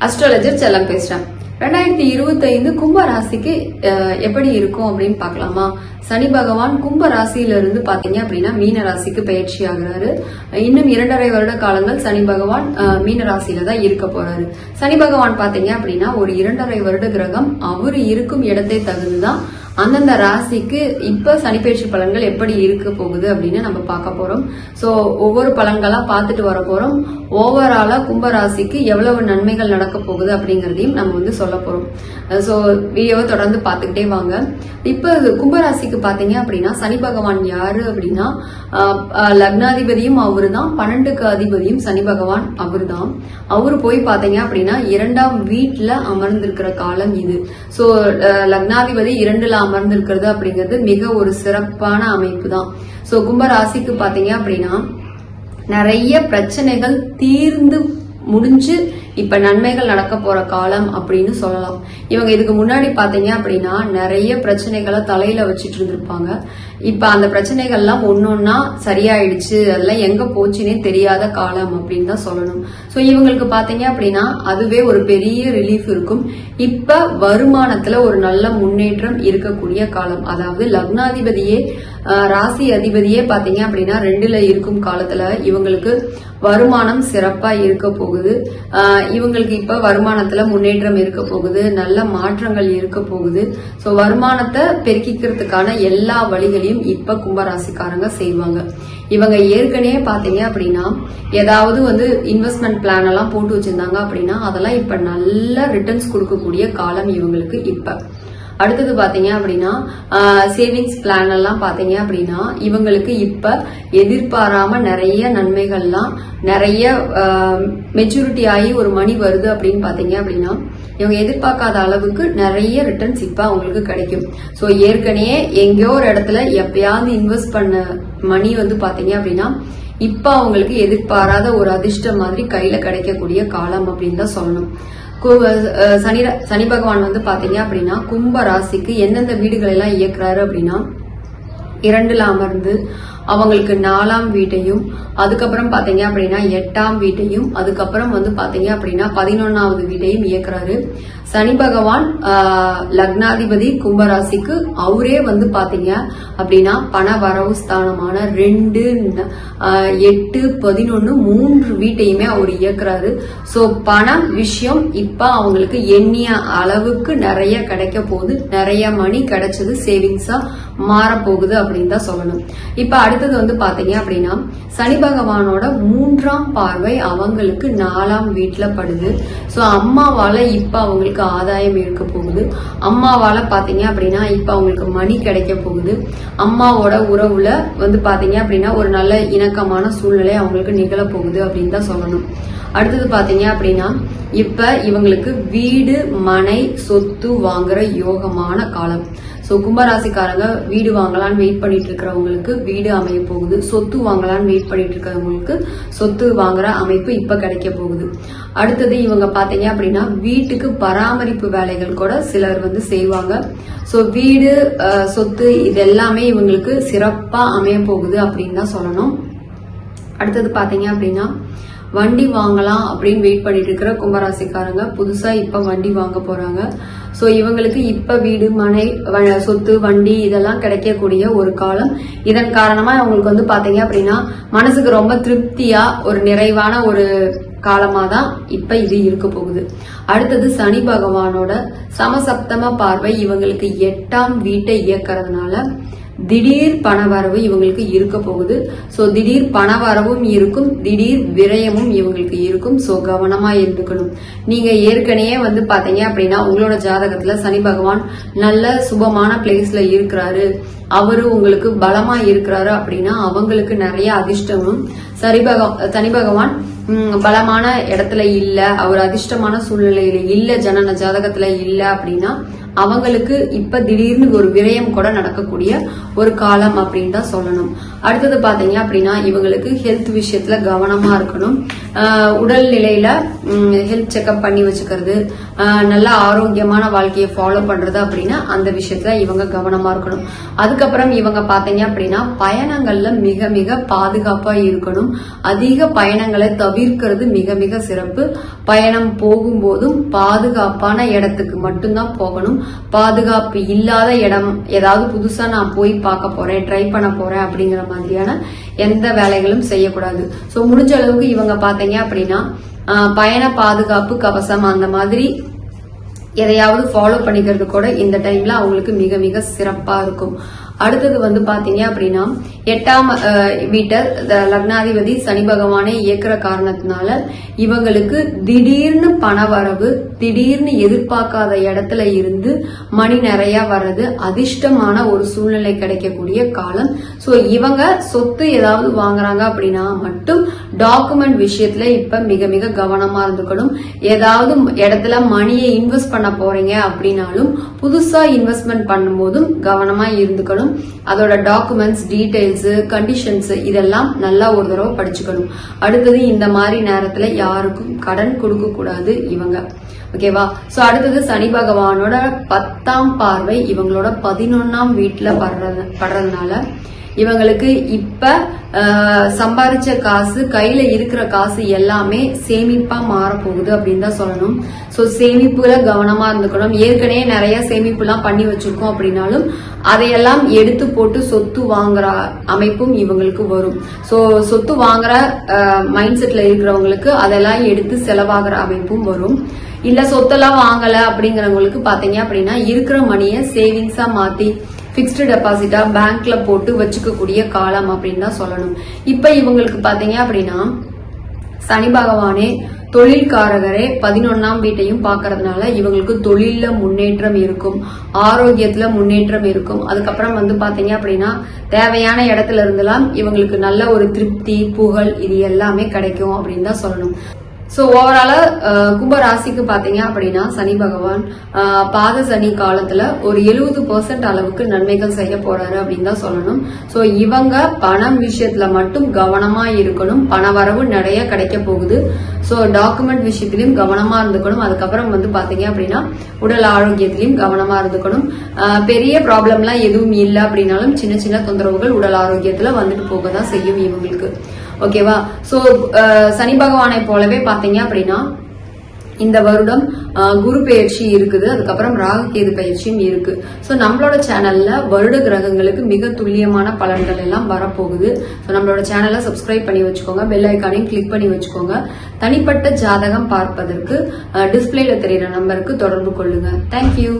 Astrologer செல்லம் பேசுறேன். 2025 கும்ப ராசிக்கு எப்படி இருக்கும் அப்படின்னு பார்க்கலாமா? சனி பகவான் கும்ப ராசியிலிருந்து பாத்தீங்க அப்படின்னா மீன ராசிக்கு பயிற்சி ஆகுறாரு. இன்னும் 2.5 வருட காலங்கள் சனி பகவான் மீன ராசியில தான் இருக்க போறாரு. சனி பகவான் பாத்தீங்க அப்படின்னா ஒரு 2.5 வருட கிரகம். அவரு இருக்கும் இடத்தை தகுந்துதான் அந்தந்த ராசிக்கு இப்ப சனி பயிற்சி பலன்கள் எப்படி இருக்க போகுது அப்படின்னு நம்ம பார்க்க போறோம். சோ ஒவ்வொரு பலன்களா பார்த்துட்டு வர போறோம். ஓவராலா கும்ப ராசிக்கு எவ்வளவு நன்மைகள் நடக்க போகுது அப்படிங்கறதையும் நம்ம சொல்ல போறோம். சோ வீடியோவை தொடர்ந்து பார்த்துக்கிட்டே வாங்க. இப்ப கும்பராசிக்கு பாத்தீங்க அப்படின்னா சனி பகவான் யாரு அப்படின்னா லக்னாதிபதியும் அவரு தான், 12க்கு அதிபதியும் சனி பகவான் அவரு தான். அவரு போய் பாத்தீங்க அப்படின்னா 2ஆம் வீட்டுல அமர்ந்திருக்கிற காலம் இது. சோ லக்னாதிபதி 2ல அமர்ந்திருக்கிறது அப்படிங்கிறது மிக ஒரு சிறப்பான அமைப்பு தான். சோ கும்பராசிக்கு பாத்தீங்க அப்படின்னா நிறைய பிரச்சனைகள் தீர்ந்து முடிஞ்சு இப்ப நன்மைகள் நடக்க போற காலம் அப்படின்னு சொல்லலாம். இவங்க இதுக்கு முன்னாடி பாத்தீங்க அப்படின்னா நிறைய பிரச்சனைகளை தலையில வச்சிட்டு இருந்திருப்பாங்க. இப்ப அந்த பிரச்சனைகள்லாம் ஒன்னொன்னா சரியாயிடுச்சு, அதெல்லாம் எங்க போச்சுன்னே தெரியாத காலம் அப்படின்னு தான் சொல்லணும். சோ இவங்களுக்கு பாத்தீங்க அப்படின்னா அதுவே ஒரு பெரிய ரிலீஃப் இருக்கும். இப்ப வருமானத்துல ஒரு நல்ல முன்னேற்றம் இருக்கக்கூடிய காலம். அதாவது லக்னாதிபதியே ராசி அதிபதியே பாத்தீங்க அப்படின்னா 2ல இருக்கும் காலத்துல இவங்களுக்கு வருமானம் சிறப்பா இருக்க போகுது. இவங்களுக்கு இப்ப வருமானத்துல முன்னேற்றம் இருக்க போகுது, நல்ல மாற்றங்கள் இருக்க போகுது. சோ வருமானத்தை பெருக்கிக்கிறதுக்கான எல்லா வழிகளையும் இப்ப கும்பராசிக்காரங்க செய்வாங்க. இவங்க ஏற்கனவே பாத்தீங்க அப்படின்னா ஏதாவது இன்வெஸ்ட்மெண்ட் பிளான் எல்லாம் போட்டு வச்சிருந்தாங்க அப்படின்னா அதெல்லாம் இப்ப நல்ல ரிட்டர்ன்ஸ் கொடுக்கக்கூடிய காலம் இவங்களுக்கு இப்ப. அடுத்தது பாத்தீங்க அப்படின்னா சேவிங்ஸ் பிளான் எல்லாம் பாத்தீங்க அப்படின்னா இவங்களுக்கு இப்ப எதிர்பாராம நிறைய நன்மைகள்லாம் நிறைய மெச்சூரிட்டி ஆகி ஒரு மணி வருது அப்படின்னு பாத்தீங்க அப்படின்னா இவங்க எதிர்பார்க்காத அளவுக்கு நிறைய ரிட்டர்ன்ஸ் இப்ப அவங்களுக்கு கிடைக்கும். சோ ஏற்கனவே எங்கேயோ ஒரு இடத்துல எப்பயாவது இன்வெஸ்ட் பண்ண மணி பாத்தீங்க அப்படின்னா இப்ப அவங்களுக்கு எதிர்பாராத ஒரு அதிர்ஷ்டம் மாதிரி கையில கிடைக்கக்கூடிய காலம் அப்படின்னு தான் சொல்லணும். சனி பகவான் பாத்தீங்க அப்படின்னா கும்ப ராசிக்கு எந்தெந்த வீடுகள் எல்லாம் இயக்குறாரு அப்படின்னா 2ல அமர்ந்து அவங்களுக்கு 4ஆம் வீட்டையும், அதுக்கப்புறம் பாத்தீங்க அப்படின்னா 8ஆம் வீட்டையும், அதுக்கப்புறம் பாத்தீங்க அப்படின்னா 11வது வீட்டையும் இயக்குறாரு. சனி பகவான் லக்னாதிபதி கும்பராசிக்கு அவரே பாத்தீங்க அப்படின்னா பண வரவு ஸ்தானமான 2, 8, 11 3 வீட்டையுமே அவர் இயக்குறாரு. சோ பணம் விஷயம் இப்ப அவங்களுக்கு எண்ணிய அளவுக்கு நிறைய கிடைக்க போகுது. நிறைய மணி கிடைச்சது சேவிங்ஸா மாறப்போகுது அப்படின்னு தான் சொல்லணும். இப்ப அடுத்தது பாத்தீங்க அப்படின்னா சனி பகவானோட 3ஆம் பார்வை அவங்களுக்கு 4ஆம் வீட்டுல படுது. சோ அம்மாவால இப்ப அவங்களுக்கு ஆதாயம் இருக்க போகுது. அம்மாவால பாத்தீங்க அப்படின்னா இப்ப அவங்களுக்கு மணி கிடைக்க போகுது. அம்மாவோட உறவுல பாத்தீங்க அப்படின்னா ஒரு நல்ல இணக்கமான சூழ்நிலை அவங்களுக்கு நிகழ போகுது அப்படின்னு தான் சொல்லணும். அடுத்தது பாத்தீங்க அப்படின்னா இப்ப இவங்களுக்கு வீடு மனை சொத்து வாங்குற யோகமான காலம். சோ கும்பராசிக்காரங்க வீடு வாங்கலான்னு வெயிட் பண்ணிட்டு இருக்கிறவங்களுக்கு வீடு அமைய போகுது. சொத்து வாங்கலான்னு வெயிட் பண்ணிட்டு இருக்கிறவங்களுக்கு சொத்து வாங்குற அமைப்பு இப்ப கிடைக்க போகுது. அடுத்தது இவங்க பாத்தீங்க அப்படின்னா வீட்டுக்கு பராமரிப்பு வேலைகள் கூட சிலர் செய்வாங்க. சோ வீடு சொத்து இது எல்லாமே இவங்களுக்கு சிறப்பா அமைய போகுது அப்படின்னு தான் சொல்லணும். அடுத்தது பாத்தீங்க அப்படின்னா வண்டி வாங்கலாம் அப்படின்னு வெயிட் பண்ணிட்டு இருக்கிற கும்பராசிக்காரங்க புதுசா இப்ப வண்டி வாங்க போறாங்க. சோ இவங்களுக்கு இப்ப வீடு மனை சொத்து வண்டி இதெல்லாம் கிடைக்கக்கூடிய ஒரு காலம். இதன் காரணமா அவங்களுக்கு பாத்தீங்க அப்படின்னா மனசுக்கு ரொம்ப திருப்தியா ஒரு நிறைவான ஒரு காலமா தான் இப்ப இது இருக்க போகுது. அடுத்தது சனி பகவானோட சமசப்தம பார்வை இவங்களுக்கு 8ஆம் வீட்டை இயக்கிறதுனால திடீர் பணவரவு இவங்களுக்கு இருக்க போகுது. சோ திடீர் பணவரவும் இருக்கும், திடீர் விரயமும் இவங்களுக்கு இருக்கும். சோ கவனமா இருந்துக்கணும். நீங்க ஏற்கனவே பாத்தீங்க அப்படின்னா உங்களோட ஜாதகத்துல சனி பகவான் நல்ல சுபமான பிளேஸ்ல இருக்கிறாரு, அவரு உங்களுக்கு பலமா இருக்கிறாரு அப்படின்னா அவங்களுக்கு நிறைய அதிர்ஷ்டமும், சனி பகவான் பலமான இடத்துல இல்ல, அவர் அதிர்ஷ்டமான சூழ்நிலையில இல்ல, ஜனன ஜாதகத்துல இல்ல அப்படின்னா அவங்களுக்கு இப்ப திடீர்னு ஒரு விரயம் கூட நடக்கக்கூடிய ஒரு காலம் அப்படின்னு தான் சொல்லணும். அடுத்தது பாத்தீங்க அப்படின்னா இவங்களுக்கு ஹெல்த் விஷயத்துல கவனமா இருக்கணும். உடல் நிலையில ஹெல்த் செக்அப் பண்ணி வச்சுக்கிறது, நல்ல ஆரோக்கியமான வாழ்க்கையை ஃபாலோ பண்றது அப்படின்னா அந்த விஷயத்துல இவங்க கவனமா இருக்கணும். அதுக்கப்புறம் இவங்க பாத்தீங்க அப்படின்னா பயணங்கள்ல மிக மிக பாதுகாப்பா இருக்கணும். அதிக பயணங்களை தவிர்க்கிறது மிக மிக சிறப்பு. பயணம் போகும்போதும் பாதுகாப்பான இடத்துக்கு மட்டும்தான் போகணும். பாதுகாப்பு இல்லாத இடம் ஏதாவது புதுசா நான் போய் பார்க்க போறேன், ட்ரை பண்ண போறேன் அப்படிங்கிற மாதிரியான எந்த வேலைகளும் செய்யக்கூடாது. சோ முடிஞ்ச அளவுக்கு இவங்க பாத்தீங்க அப்படின்னா பயண பாதுகாப்பு கவசம் அந்த மாதிரி எதையாவது ஃபாலோ பண்ணிக்கிறது கூட இந்த டைம்ல அவங்களுக்கு மிக மிக சிறப்பா இருக்கும். அடுத்தது வந்து பாத்தீங்க அப்படின்னா 8ஆம் வீட்டர் லக்னாதிபதி சனி பகவானை இயக்குற காரணத்தினால இவங்களுக்கு திடீர்னு பணவரவு, திடீர்னு எதிர்பார்க்காத இடத்துல இருந்து மணி நிறைய வர்றது, அதிர்ஷ்டமான ஒரு சூழ்நிலை கிடைக்கக்கூடிய காலம். சோ இவங்க சொத்து ஏதாவது வாங்குறாங்க அப்படின்னா மட்டும் டாக்குமெண்ட் விஷயத்துல இப்ப மிக மிக கவனமா இருந்துக்கணும். ஏதாவது இடத்துல மணியை இன்வெஸ்ட் பண்ண போறீங்க அப்படின்னாலும் புதுசா இன்வெஸ்ட்மெண்ட் பண்ணும்போதும் கவனமா இருந்துக்கணும். அதோட டாக்குமெண்ட்ஸ், டீடைல்ஸ், கண்டிஷன்ஸ் இதெல்லாம் நல்லா ஒரு தடவை படிச்சுக்கணும். அடுத்தது இந்த மாதிரி நேரத்துல யாருக்கும் கடன் கொடுக்க கூடாது இவங்க. ஓகேவா? சோ அடுத்தது சனி பகவானோட 10ஆம் பார்வை இவங்களோட 11ஆம் வீட்டுல படுறதுனால இவங்களுக்கு இப்ப சம்பாதிச்ச காசு, கையில இருக்கிற காசு எல்லாமே சேமிப்பா மாறப்போகுது அப்படின்னு தான் சொல்லணும். சோ சேமிப்புல கவனமா இருந்துக்கணும். ஏற்கனவே நிறைய சேமிப்பு எல்லாம் பண்ணி வச்சிருக்கோம் அப்படின்னாலும் அதையெல்லாம் எடுத்து போட்டு சொத்து வாங்குற அமைப்பும் இவங்களுக்கு வரும். சோ சொத்து வாங்குற மைண்ட் செட்ல இருக்கிறவங்களுக்கு அதெல்லாம் எடுத்து செலவாகிற அமைப்பும் வரும். இல்ல சொத்தெல்லாம் வாங்கல அப்படிங்கிறவங்களுக்கு பாத்தீங்க அப்படின்னா இருக்கிற மணியை சேவிங்ஸா மாத்தி பிக்ஸ்டு டெபாசிட்டா பேங்க்ல போட்டு வச்சுக்கக்கூடிய காலம் அப்படின்னு தான் சொல்லணும். இப்ப இவங்களுக்கு பாத்தீங்க அப்படின்னா சனி பகவானே தொழில்காரகரே 11ஆம் வீட்டையும் பாக்குறதுனால இவங்களுக்கு தொழில முன்னேற்றம் இருக்கும், ஆரோக்கியத்துல முன்னேற்றம் இருக்கும். அதுக்கப்புறம் வந்து பாத்தீங்க அப்படின்னா தேவையான இடத்துல இருந்தெல்லாம் இவங்களுக்கு நல்ல ஒரு திருப்தி, புகழ் இது எல்லாமே கிடைக்கும் அப்படின்னு தான் சொல்லணும். சோ ஓவராலா கும்ப ராசிக்கு பாத்தீங்க அப்படின்னா சனி பகவான் பாத சனி காலத்துல ஒரு 70% அளவுக்கு நன்மைகள் செய்ய போறாரு அப்படின்னு தான் சொல்லணும். சோ இவங்க பணம் விஷயத்துல மட்டும் கவனமா இருக்கணும். பண வரவு நிறைய கிடைக்க போகுது. சோ டாக்குமெண்ட் விஷயத்திலயும் கவனமா இருந்துக்கணும். அதுக்கப்புறம் வந்து பாத்தீங்க அப்படின்னா உடல் ஆரோக்கியத்திலயும் கவனமா இருந்துக்கணும். பெரிய ப்ராப்ளம் எல்லாம் எதுவும் இல்லை அப்படின்னாலும் சின்ன சின்ன தொந்தரவுகள் உடல் ஆரோக்கியத்துல வந்துட்டு போக தான் செய்யும் இவங்களுக்கு. ஓகேவா? சோ சனி பகவானை போலவே பாத்தீங்க அப்படின்னா இந்த வருடம் குரு பெயர்ச்சி இருக்குது, அதுக்கப்புறம் ராகு கேது பயிற்சியும் இருக்கு. சோ நம்மளோட சேனல்ல வருட கிரகங்களுக்கு மிக துல்லியமான பலன்கள் எல்லாம் வரப்போகுது. சோ நம்மளோட சேனலை சப்ஸ்கிரைப் பண்ணி வச்சுக்கோங்க, பெல் ஐக்கானையும் கிளிக் பண்ணி வச்சுக்கோங்க. தனிப்பட்ட ஜாதகம் பார்ப்பதற்கு டிஸ்பிளேல தெரியுற நம்பருக்கு தொடர்பு கொள்ளுங்க. தேங்க்யூ.